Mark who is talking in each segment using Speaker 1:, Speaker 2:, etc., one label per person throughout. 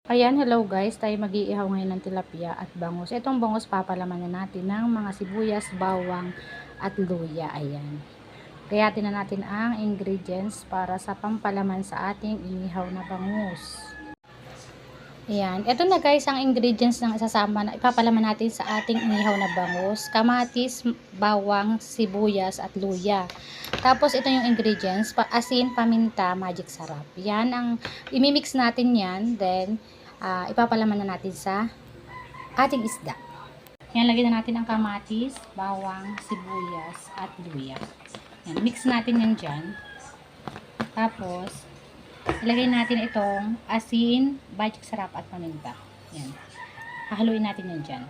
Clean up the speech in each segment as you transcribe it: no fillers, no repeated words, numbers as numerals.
Speaker 1: Ayan, hello guys. Tayo mag-iihaw ngayon ng tilapia at bangus. Itong bangus papalamanan natin ng mga sibuyas, bawang at luya. Ayan. Gayatin na natin ang ingredients para sa pampalaman sa ating inihaw na bangus. Ayan. Ito na guys ang ingredients ng isasama na ipapalaman natin sa ating inihaw na bangus. Kamatis, bawang, sibuyas at luya. Tapos ito yung ingredients, asin, paminta, magic sarap. Yan ang imimix natin yan. Then ipapalaman na natin sa ating isda. Yan, lagyan na natin ang kamatis, bawang, sibuyas at luya. Yan, mix natin yan dyan. Tapos ilagay natin itong asin, magic sarap at paminta. Yan. Hahaluin natin yan dyan.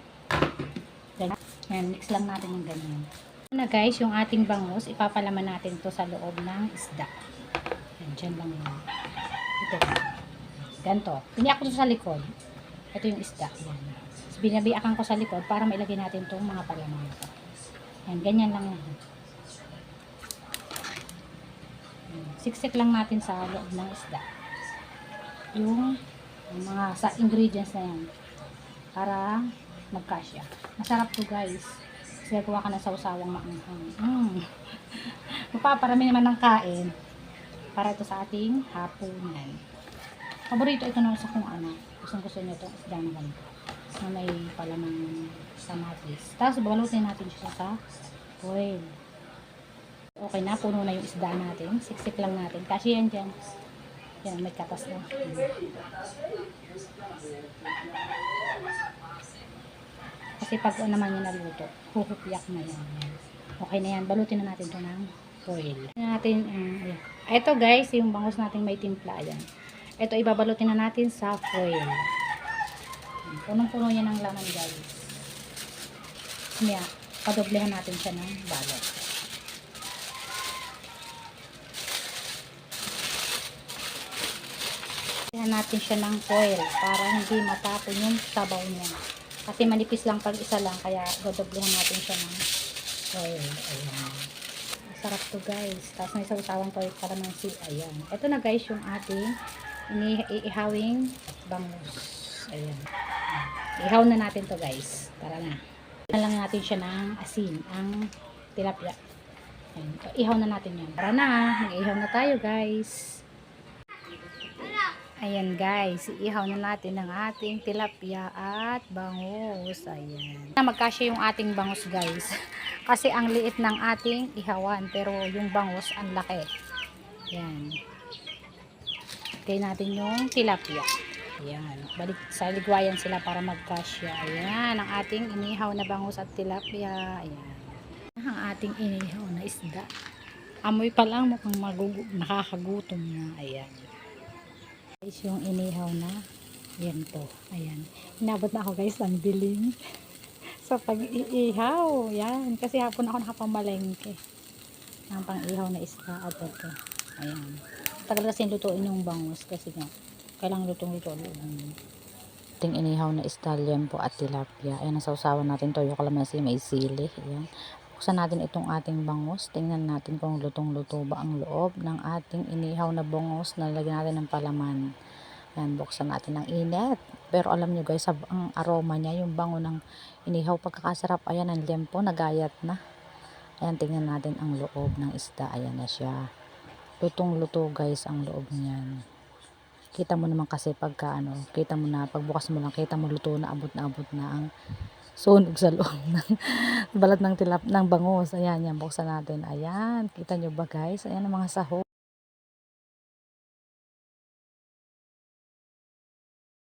Speaker 1: Yan, mix lang natin yung ganyan. Na guys, yung ating bangus, ipapalaman natin to sa loob ng isda. Yan, dyan lang yun. Ito. Ganto. Biniak ko sa likod. Ito yung isda. Yan. So, binabiakan ko sa likod para mailagay natin itong mga palaman. Yan, ganyan lang yan. Siksik lang natin sa loob ng isda yung mga sa ingredients na yan para magkasya. Masarap to guys kasi gawa ka na sausawang maanghang. Mapaparami naman ng kain para ito sa ating hapunan. Paborito ito na sa kung ano, gusto nyo itong isda na ganito na may palamang kamatis. Tapos balutin natin siya sa oil. Okay na, puno na yung isda natin. Siksik lang natin. Kasi yan dyan. Yan, may katas na. Kasi pag naman yung naluto, huhupyak na yan. Okay na yan. Balutin na natin ito ng foil. Ito guys, yung bangus natin may timpla. Ayan. Ito ibabalutin na natin sa foil. Punong-puno yan ng laman guys. Kaya, padoblehan natin siya ng balot. Natin siya ng foil para hindi matapon yung sabaw niya. Kasi manipis lang pag isa lang, kaya dodoblehan natin siya ng foil. Ayan. Masarap to guys. Tapos may sausawan pa yung kalamansi. Ayan. Ito na guys yung ating iihawing bangus. Ayan. Ihaw na natin to guys. Tara na. Ihaw lang natin siya ng asin, ang tilapia. Ayan. Ihaw na natin yan. Tara na. Mag-ihaw na tayo guys. Ayan guys, iihaw na natin ang ating tilapia at bangus. Ayan. Magkasya yung ating bangus guys. Kasi ang liit ng ating ihawan, pero yung bangus ang laki. Ayan. Kaya natin yung tilapia. Ayan. Balik sa ligwayan sila para magkasya. Ayan, ang ating inihaw na bangus at tilapia. Ayan. Ang ating inihaw na isda. Amoy pa lang mukhang nakakagutom na. Ayan. Guys, yung inihaw na yan to, ayan, inabot na ako guys ang dilim sa pag-iihaw, yan, kasi hapon ako nakapamalengke ng pang-ihaw na isda at ito, ayan, tagal kasi lutuin yung bangus kasi nga, kailangan luto ating inihaw na isda, liempo at tilapia. Ayan, nasawsawan natin toyo kalamansi, may sili, ayan. Buksan natin itong ating bangus. Tingnan natin kung lutong-luto ba ang loob ng ating inihaw na bangus na lagyan natin ng palaman. Ayan, buksan natin ng init. Pero alam nyo guys, ang aroma niya, yung bango ng inihaw, pagkakasarap. Ayan, ang liempo, nagayat na. Ayan, tingnan natin ang loob ng isda. Ayan na siya. Lutong-luto guys ang loob niyan. Kita mo naman kasi pagka kita mo na, pagbukas mo lang, kita mo luto na, abot na ang sunog sa loob ng balat ng bangus. Ayan, yan, buksan natin. Ayan, kita nyo ba guys? Ayan ang mga sahog.